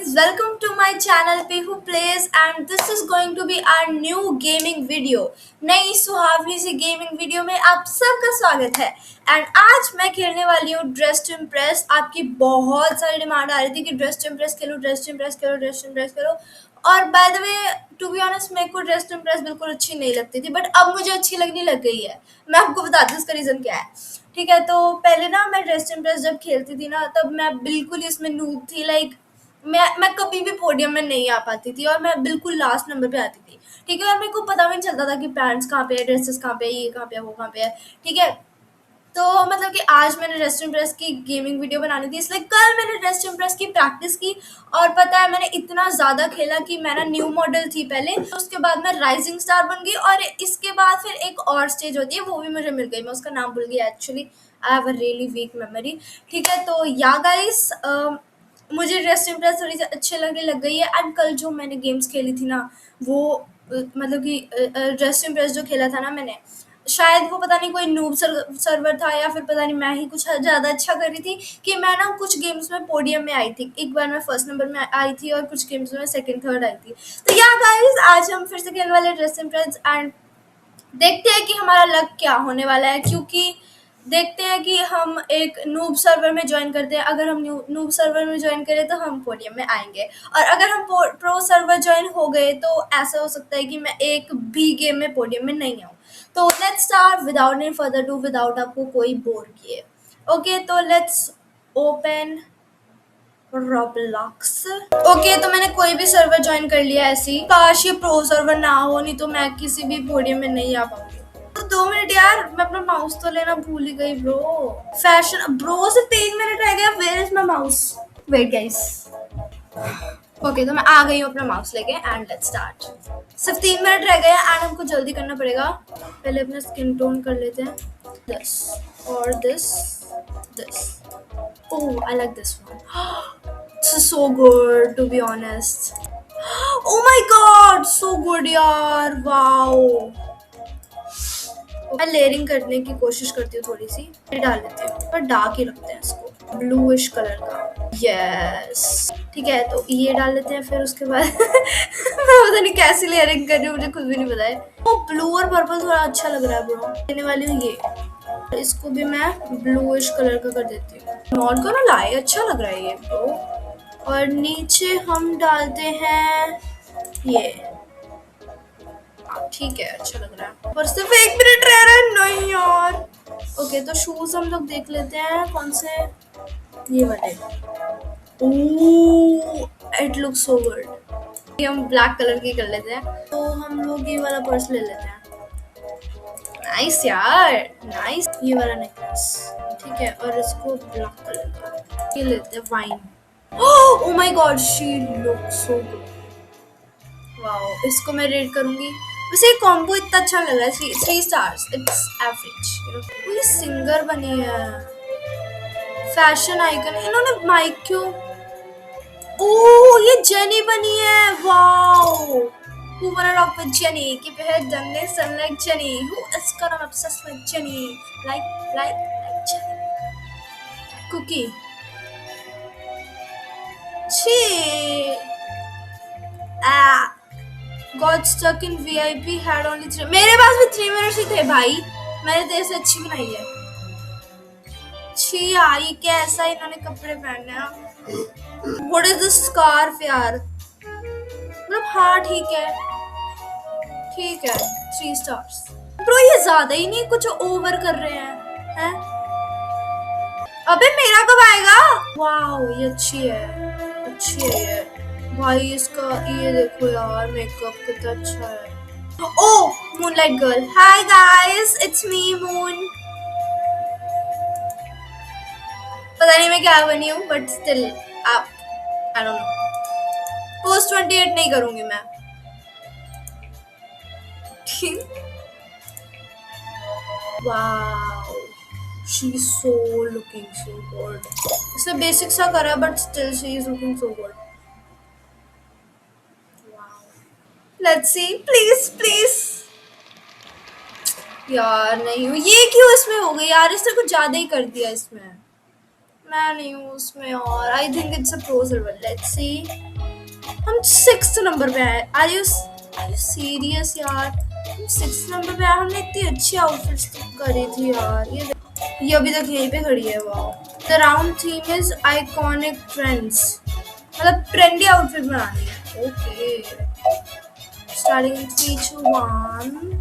welcome to my channel Pihu Plays and this is going to be our new gaming video। नई सुहावनी सी gaming video में आप सबका स्वागत है। एंड आज मैं खेलने वाली हूँ ड्रेस टू इम्प्रेस। आपकी बहुत सारी डिमांड आ रही थी कि ड्रेस टू इम्प्रेस खेलो, ड्रेस टू इम्प्रेस करो, ड्रेस टू इम्प्रेस करो। और by the way to be honest मेरे को ड्रेस टू इम्प्रेस बिल्कुल अच्छी नहीं लगती थी, बट अब मुझे अच्छी लगने लग गई है। मैं आपको बताती हूँ उसका रीज़न क्या है। ठीक है, तो पहले ना मैं ड्रेस टू इम्प्रेस जब खेलती थी ना तब मैं बिल्कुल इसमें नूब थी। लाइक मैं कभी भी पोडियम में नहीं आ पाती थी और मैं बिल्कुल लास्ट नंबर पे आती थी। ठीक है, और मेरे को पता भी नहीं चलता था कि पैंट्स कहाँ पे है, ड्रेसेस कहाँ पे है, ये कहाँ पे है, वो कहाँ पे है। ठीक है, तो मतलब कि आज मैंने ड्रेस टू इम्प्रेस की गेमिंग वीडियो बनानी थी, इसलिए कल मैंने ड्रेस टू इम्प्रेस की प्रैक्टिस की। और पता है मैंने इतना ज़्यादा खेला कि मैं ना न्यू मॉडल थी पहले, तो उसके बाद मैं राइजिंग स्टार बन गई और इसके बाद फिर एक और स्टेज होती है वो भी मुझे मिल गई। मैं उसका नाम भूल गई actually, I have a really weak memory. ठीक है, तो या गाइस मुझे ड्रेस टू इम्प्रेस थोड़ी सी अच्छी लगने लग गई है। एंड कल जो मैंने गेम्स खेली थी ना वो मतलब कि ड्रेस टू इम्प्रेस जो खेला था ना मैंने, शायद वो पता नहीं कोई नूब सर्वर था या फिर पता नहीं मैं ही कुछ ज़्यादा अच्छा कर रही थी कि मैं ना कुछ गेम्स में पोडियम में आई थी। एक बार मैं फर्स्ट नंबर में आई थी और कुछ गेम्स में सेकंड थर्ड आई थी। तो या गाइस आज हम फिर से खेलने वाले ड्रेस इम्प्रेस एंड देखते हैं कि हमारा लक क्या होने वाला है, क्योंकि देखते हैं कि हम एक नूब सर्वर में ज्वाइन करते हैं। अगर हम नूब सर्वर में ज्वाइन करें तो हम पोडियम में आएंगे, और अगर हम प्रो सर्वर ज्वाइन हो गए तो ऐसा हो सकता है कि मैं एक भी गेम में पोडियम में नहीं आऊँ। तो let's start without any further do, without आपको कोई बोर किए। ओके, तो लेट्स ओपन रॉबलॉक्स। ओके, तो मैंने कोई भी सर्वर ज्वाइन कर लिया ऐसे ही। काश ये प्रो सर्वर ना हो, नहीं तो मैं किसी भी पोडियम में नहीं आ पाऊंगी। तो 2 मिनट यार, मैं अपना माउस तो लेना भूल ही गई ब्रो। फैशन ब्रो से 3 मिनट रह गया। Where is my mouse? Wait guys. Okay, तो मैं आ गई हूँ अपना माउस लेके एंड लेट्स स्टार्ट। सिर्फ 3 मिनट रह गए एंड हमको जल्दी करना पड़ेगा। पहले अपना स्किन टोन कर लेते हैं, दिस और this. Oh, I like this one. This is so good, to be honest. Oh my god, so good यार, wow. मैं लेयरिंग करने की कोशिश करती हूँ थोड़ी सी, डाल लेते हैं पर डार्क ही रखते हैं इसको, ब्लूइश कलर का। यस ठीक है, तो ये डाल लेते हैं। फिर उसके बाद मैं पता नहीं कैसी लेयरिंग कर रही हूँ, मुझे खुद भी नहीं पता है। वो ब्लू और पर्पल थोड़ा अच्छा लग रहा है ब्रो। लेने वाली हूँ ये, इसको भी मैं ब्लूइश कलर का कर देती हूँ। नॉट गोना लाई, अच्छा लग रहा है ये ब्रो। और नीचे हम डालते हैं ये, ठीक है अच्छा लग रहा है। पर सिर्फ 1 मिनट रह रहा है। नहीं यार। ओके, तो शूज हम लोग देख लेते हैं कौन से, ये वाले। ओह, इट लुक्स सो गुड। हम ब्लैक कलर की कर लेते हैं, तो हम लोग ये वाला पर्स ले लेते हैं। नाइस यार, नाइस। ये वाला नेकलेस ठीक है, और इसको ब्लैक कलर का ये लेते हैं, wine. Oh my god, she looks so good. Wow, इसको मैं रेट करूंगी। वैसे ये कॉम्बो इतना अच्छा लग रहा है, 3 स्टार्स, इट्स एवरेज। ये सिंगर बनी है, फैशन आइकन। इन्होंने माइक क्यों, ओह ये जेनी बनी है। Wow, who wanna rock with Jenny? Keep your head down, listen like Jenny. Who is gonna obsess like Jenny? Like Jenny. Cookie. She. Ah. Got stuck in VIP. Had only 3. मेरे पास भी 3 minute ही थे भाई। मैंने तेरे से अच्छी बनाई है। छी आई, कैसा इन्होंने कपड़े पहने हैं। What is this scarf यार? मतलब हाँ ठीक है, ठीक है 3 स्टार्स। ब्रो ये ज्यादा ही नहीं कुछ ओवर कर रहे हैं? अबे मेरा कब आएगा? वाओ ये अच्छी है, अच्छी है ये भाई। इसका ये देखो यार, मेकअप कितना अच्छा है। Oh moonlight girl. Hi guys, it's me moon. पता नहीं मैं क्या बनी हूँ, बट स्टिल आप, आई डोंट नो। पोस्ट 28 नहीं करूंगी मैं। Wow, she's so looking so good. इसने बेसिक सा करा but still she is looking so good. Wow. Let's see, please, please. यार नहीं हूँ, ये क्यों इसमें हो गई यार? इसने कुछ ज्यादा ही कर दिया इसमें। मैं नहीं हूँ उसमें और I think it's a pro server. Let's see. हम 6th नंबर पे आए। आर यू सीरियस यार? हम 6th नंबर पे आए। हमने इतनी अच्छी आउटफिट्स करी थी यार। ये अभी तक यहीं पे खड़ी है। Wow. The round theme is iconic trends, मतलब ट्रेंडी आउटफिट बनानी है। Okay, starting in 3 2 1।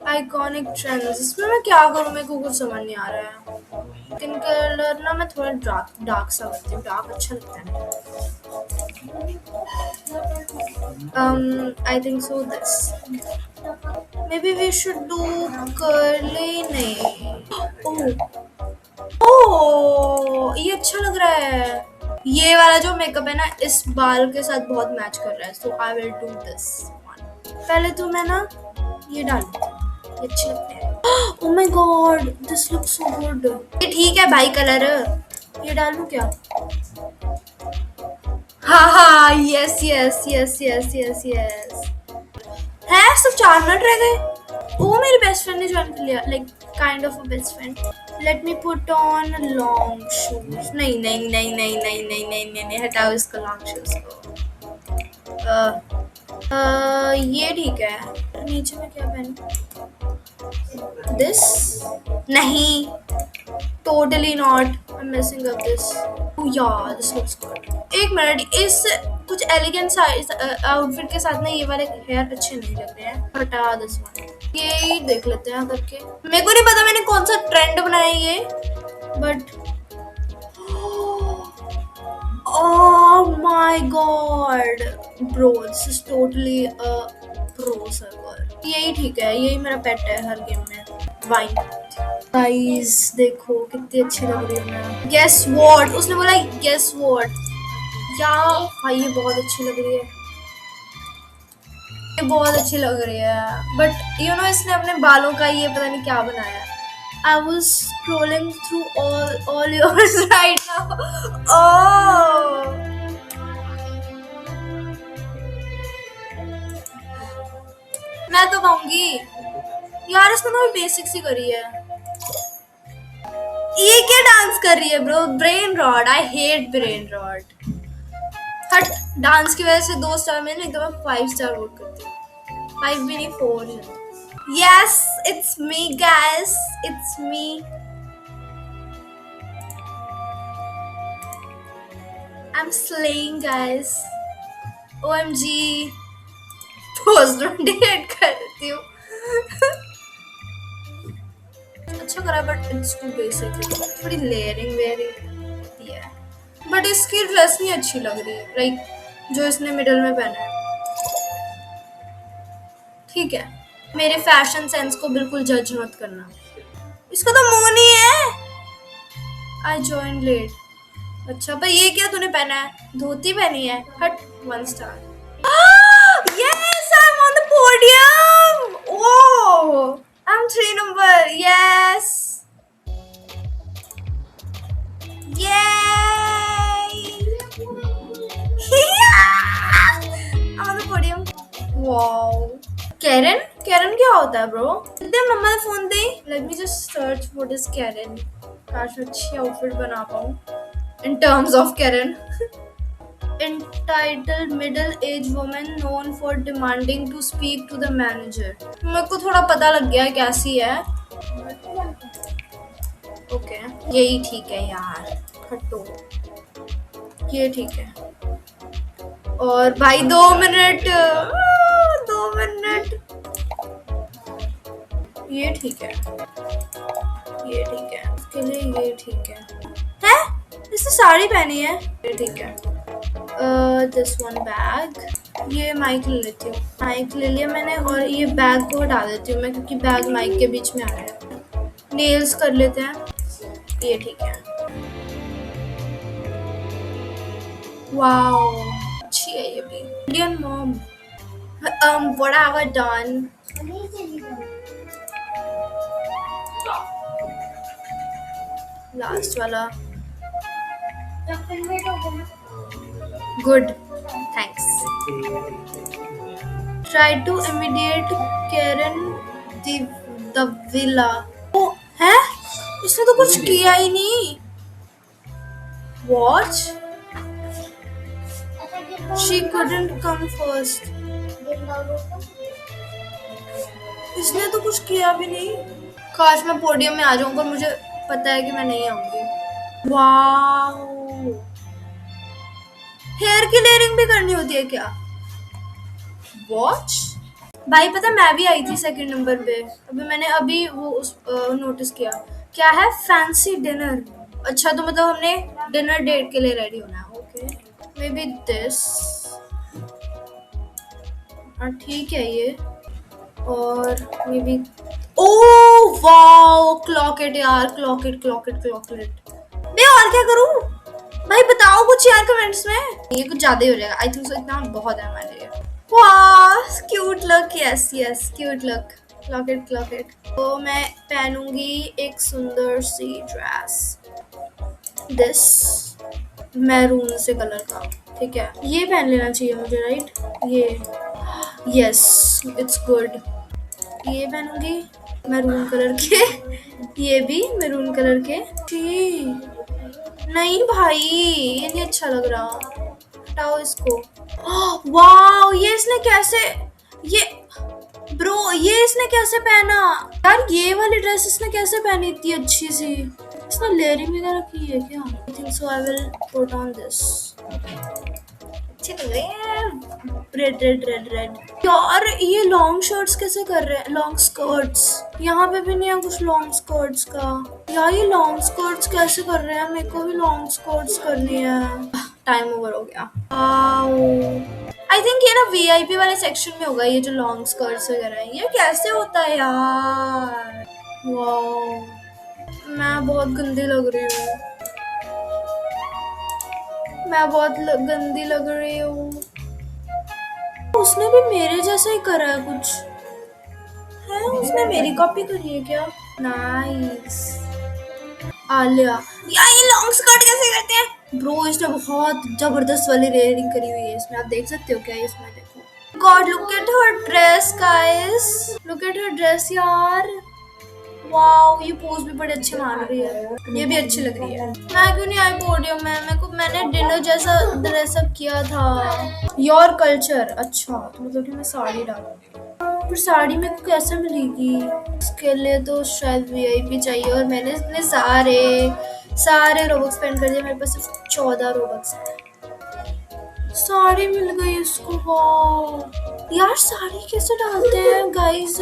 Iconic trends, इसमें मैं क्या करूँ? मेरे को कुछ समझ नहीं आ रहा है। स्किन कलर ना मैं थोड़ा डार्क सा करती हूँ, डार्क अच्छा लगता है। I think so this. Maybe we should do curly नहीं। ओह ये अच्छा लग रहा है। ये वाला जो मेकअप है ना इस बाल के साथ बहुत मैच कर रहा है। So I will do this one. पहले तो मैं ना ये डालती हूँ, ये अच्छे लगते हैं। Oh my god, this looks so good. ये ठीक है भाई कलर। ये डालूं क्या? हाँ yes yes yes yes yes yes. है सिर्फ 4 मिनट रह गए। वो मेरी बेस्ट फ्रेंड ने ज्वाइन कर लिया, like kind of a best friend. Let me put on long shoes. नहीं नहीं नहीं नहीं नहीं नहीं नहीं नहीं नहीं, हटाओ इसको लॉन्ग शूज को। ये ठीक है। नीचे में क्या पहनूं? दिस नहीं, totally not. I'm messing up this. Oh yeah, this looks good. एक मिनट, इस कुछ एलिगेंट आउटफिट के साथ ना ये वाले हेयर अच्छे नहीं लग रहे हैं। हटा दिस वन। ये देख लेते हैं करके। मेरे को नहीं पता मैंने कौन सा ट्रेंड बनाया ये, but oh my god bro, this is totally a pro server. यही ठीक है, यही मेरा पेट है हर गेम में। वाइन गाइस देखो कितनी अच्छी लग रही है मैं। गेस व्हाट उसने बोला, गेस व्हाट। क्या भाई ये बहुत अच्छी लग रही है, ये बहुत अच्छी लग रही है। बट यू नो इसने अपने बालों का ये पता नहीं क्या बनाया। I was scrolling through all yours right now. Oh, मैं तो कहूंगी यार इसने तो बेसिक सी करी है। ये क्या डांस कर रही है bro? Brain rod, I hate brain rod. हट, डांस की वजह से 2 स्टार में नहीं तो मैं 5 स्टार वोट करती हूँ। 5 भी नहीं 4। Yes, it's me guys, it's me. I'm slaying guys. OMG, post date करती हूँ। अच्छा करा बट इट्स टू बेसिक। थोड़ी लेयरिंग वेयरिंग है, बट इसकी ड्रेस नहीं अच्छी लग रही है, लाइक जो इसने मिडल में पहना है। ठीक है, मेरे फैशन सेंस को बिल्कुल जज मत करना। इसका तो मुंह नहीं है। I join late. अच्छा पर ये क्या तूने पहना है? धोती पहनी है। हट, 1 star. Yes, I'm on the podium. Oh, I'm 3 number. Yes. Yay! I'm on the podium. Wow. Karen? Karen क्या होता है bro? कितने मम्मा ने phone the? Let me just search what is Karen. काश अच्छी आउटफिट बना पाऊँ in terms of Karen. Entitled middle-aged woman known for demanding to speak to the manager. मेरे को थोड़ा पता लग गया कैसी है। ओके, यही ठीक है यार। हटो, ये ठीक है। और भाई 2 मिनट, 2 मिनट। ये ठीक है, ये ठीक है। इसके लिए ये ठीक है। हैं? इसने साड़ी पहनी है। ये ठीक है। दिस वन बैग, ये माइक ले लेती हूँ। माइक ले लिया मैंने और ये बैग को हटा देती हूँ मैं, क्योंकि बैग माइक के बीच में आ रहा है। नेल्स कर लेते हैं। ये ठीक है। वाओ, अच्छी है ये भी। Indian mom. What have I done? Last वाला। Good, thanks. Try to imitate Karen the villa. Oh, है? इसने तो कुछ किया ही नहीं। Watch. She couldn't come first. इसने तो कुछ किया भी नहीं। काश मैं पोडियम में आ जाऊं, पर मुझे पता है कि मैं नहीं आऊंगी। वाओ, हेयर की लेयरिंग भी करनी होती है क्या? वॉच भाई, पता मैं भी आई थी सेकंड नंबर पे। अभी वो नोटिस किया। क्या है? Fancy dinner. अच्छा, तो मतलब हमने डिनर डेट के लिए रेडी होना है। Okay, maybe this. ठीक है ये। और maybe, oh wow, clock it यार, clock it clock it clock it. मैं और क्या करूं भाई, बताओ कुछ यार कमेंट्स में। ये कुछ ज्यादा ही हो जाएगा, आई थिंक सो। इतना बहुत है हमारे लिए। वाह, cute look. Yes yes, cute look. Clock it clock it. तो मैं पहनूंगी एक सुंदर सी ड्रेस, दिस मैरून से कलर का। ठीक है, ये पहन लेना चाहिए मुझे, राइट? ये, यस, इट्स गुड। ये पहनूंगी मैरून कलर के, ये भी मैरून कलर के। नहीं भाई, ये नहीं अच्छा लग रहा, हटाओ इसको। वाओ, ये इसने कैसे, ये ब्रो, ये इसने कैसे पहना यार? ये वाली ड्रेस इसने कैसे पहनी इतनी अच्छी सी? इसने लेयरिंग वगैरह की है क्या? I think so. I will put on this. अच्छे लग रहे हैं, रेड रेड रेड रेड। यार ये लॉन्ग शर्ट्स कैसे कर रहे हैं? लॉन्ग स्कर्ट्स यहाँ पे भी नहीं है कुछ लॉन्ग स्कर्ट्स का। यार ये लॉन्ग स्कर्ट्स कैसे कर रहे हैं? मेरे को भी लॉन्ग स्कर्ट्स करनी है। टाइम ओवर हो गया। आई थिंक ये ना वीआईपी वाले सेक्शन में होगा, ये जो लॉन्ग स्कर्ट्स वगैरह है। ये कैसे होता है यार? वाओ, मैं बहुत गंदी लग रही हूँ। मैं बहुत गंदी लग रही हूँ। उसने भी मेरे जैसा ही करा है कुछ है। उसने मेरी कॉपी करी है क्या? नाइस। आलिया, यार ये लॉन्ग स्कर्ट कैसे करते हैं ब्रो? इसने बहुत जबरदस्त वाली लेयरिंग करी हुई है इसमें। आप देख सकते हो क्या इसमें? देखो, God look at her dress guys, look at her dress यार। वाओ, ये पोज भी बड़े अच्छे मार रही है, ये भी अच्छी लग रही है। मैं क्यों नहीं आई पोडियम में? मैंने डिनर जैसा ड्रेसअप किया था। योर कल्चर, अच्छा तो मतलब कि मैं साड़ी डालूंगी। पर साड़ी मेरे को कैसे मिलेगी? इसके लिए तो शायद वीआईपी चाहिए, और मैंने इतने सारे रोबक्स स्पेंड कर दिए। मेरे पास सिर्फ 14 रोबक्स है। साड़ी मिल गई इसको। वाह यार, साड़ी कैसे डालते हैं गाइस?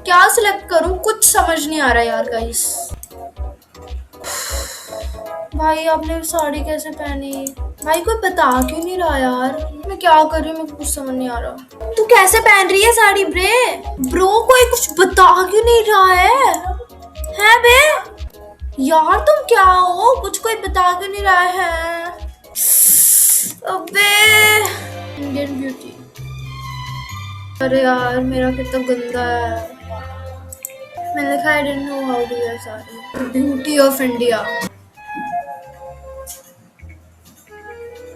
क्या सिलेक्ट करूं, कुछ समझ नहीं आ रहा यार गाइस। भाई आपने साड़ी कैसे पहनी? भाई कोई बता क्यों नहीं रहा यार? मैं क्या कर रही हूँ, मुझे कुछ समझ नहीं आ रहा। तू कैसे पहन रही है साड़ी ब्रो? कोई कुछ बता क्यों नहीं रहा है बे? यार तुम क्या हो, कुछ कोई बता क्यों नहीं रहा है? अबे, इंडियन ब्यूटी। अरे यार मेरा कितना गंदा है। मैंने लिखा I didn't know how to wear sari, beauty of India.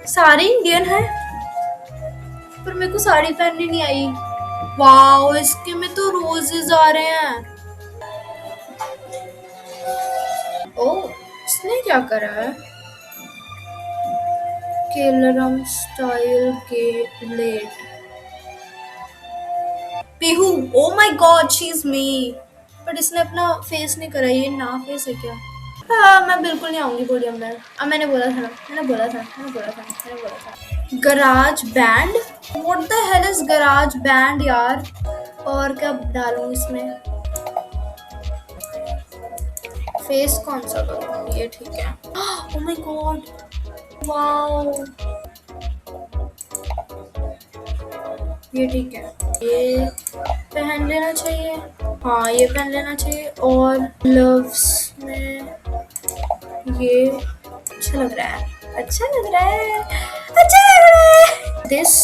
सारी इंडियन है, पर मेरे को साड़ी पहननी नहीं आई। वाओ, इसके में तो रोजेस आ रहे हैं। ओह, इसने क्या करा है? केलरम स्टाइल के लेट Pihu. Oh my god, she is me. But इसने अपना फेस नहीं करा। ये ना फेस है क्या? हाँ, मैं बिल्कुल नहीं आऊंगी पोडियम में। अब मैंने बोला था। Garage band, what the hell is garage band यार? और क्या डालूं इसमें? फेस कौन सा करूं? ये ठीक है। ओह माय गॉड, वाओ, ये ठीक है। ये पहन लेना चाहिए। हाँ, ये पहन लेना चाहिए। और ग्लव्स में ये अच्छा लग रहा है। दिस,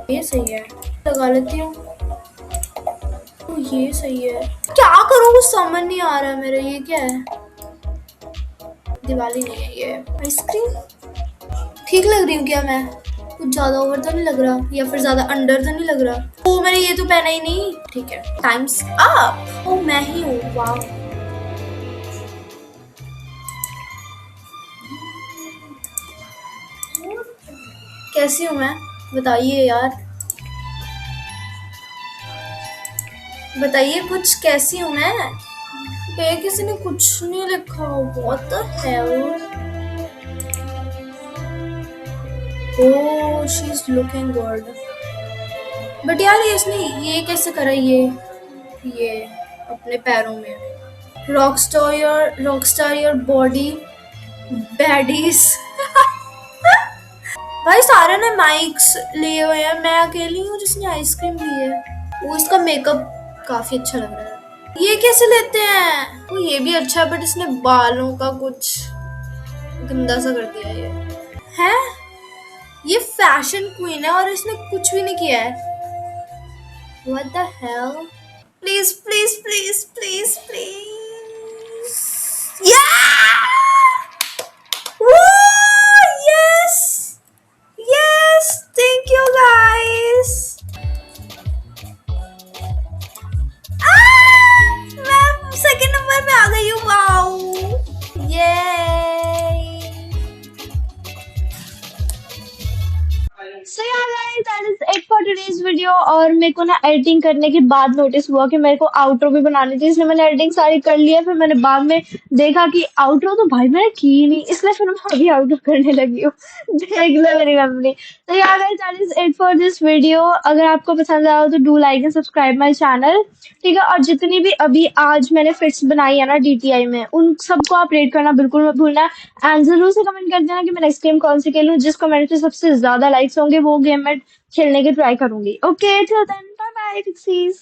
ये सही है, लगा लेती हूँ। तो ये सही है। क्या करूँ, कुछ समझ नहीं आ रहा है मेरे। ये क्या है? दिवाली नहीं है ये, आइसक्रीम। ठीक लग रही हूँ क्या मैं? कुछ ज्यादा ओवर तो नहीं लग रहा, या फिर ज्यादा अंडर तो नहीं लग रहा? ओ, मैंने ये तो पहना ही नहीं। ठीक है, टाइम्स अप। ओ, मैं ही हूँ। वाह, कैसी हूँ मैं? बताइए यार, बताइए कुछ, कैसी हूँ मैं? पे किसी ने कुछ नहीं लिखा। What the hell? Oh, she is looking good. But यार ये इसने ये कैसे करा ये अपने पैरों में? Rockstar your body baddies. भाई सारे ने माइक्स लिए हुए हैं, मैं अकेली हूँ जिसने आइसक्रीम ली है। वो इसका मेकअप काफी अच्छा लग रहा है। ये कैसे लेते हैं? वो ये भी अच्छा है, बट इसने बालों का कुछ गंदा सा कर दिया ये। है, ये फैशन क्वीन है और इसने कुछ भी नहीं किया है। What the hell? Please, please, please, please, please. Yeah! Woo! Yes! Yes! Thank you guys. मैं सेकंड नंबर पे आ गई हूँ। वाओ! Yay! सो यार guys that is it for today's video. और मेरे को ना एडिटिंग करने के बाद नोटिस हुआ कि मेरे को आउटरो भी बनानी थी, इसलिए मैंने एडिटिंग सारी कर ली है। फिर मैंने बाद में देखा कि आउटरो तो भाई मैंने की ही नहीं, इसलिए फिर मैं अभी आउटरो करने लगी हूँ। देख लो मेरी मेमोरी। तो यार guys that is it for this video. अगर आपको पसंद आया हो तो do like and subscribe my channel, ठीक है। और जितनी भी अभी आज मैंने फिट्स बनाई है ना डीटीआई में, उन सबको आप रेट करना बिल्कुल मत भूलना। एंड जरूर से कमेंट कर देना कि मैं नेक्स्ट गेम कौन सी खेलूं। जिस कमेंट पे सबसे ज्यादा लाइक्स होंगे वो गेम मैं खेलने की ट्राई करूंगी। Okay, till then bye bye पिक्सीज।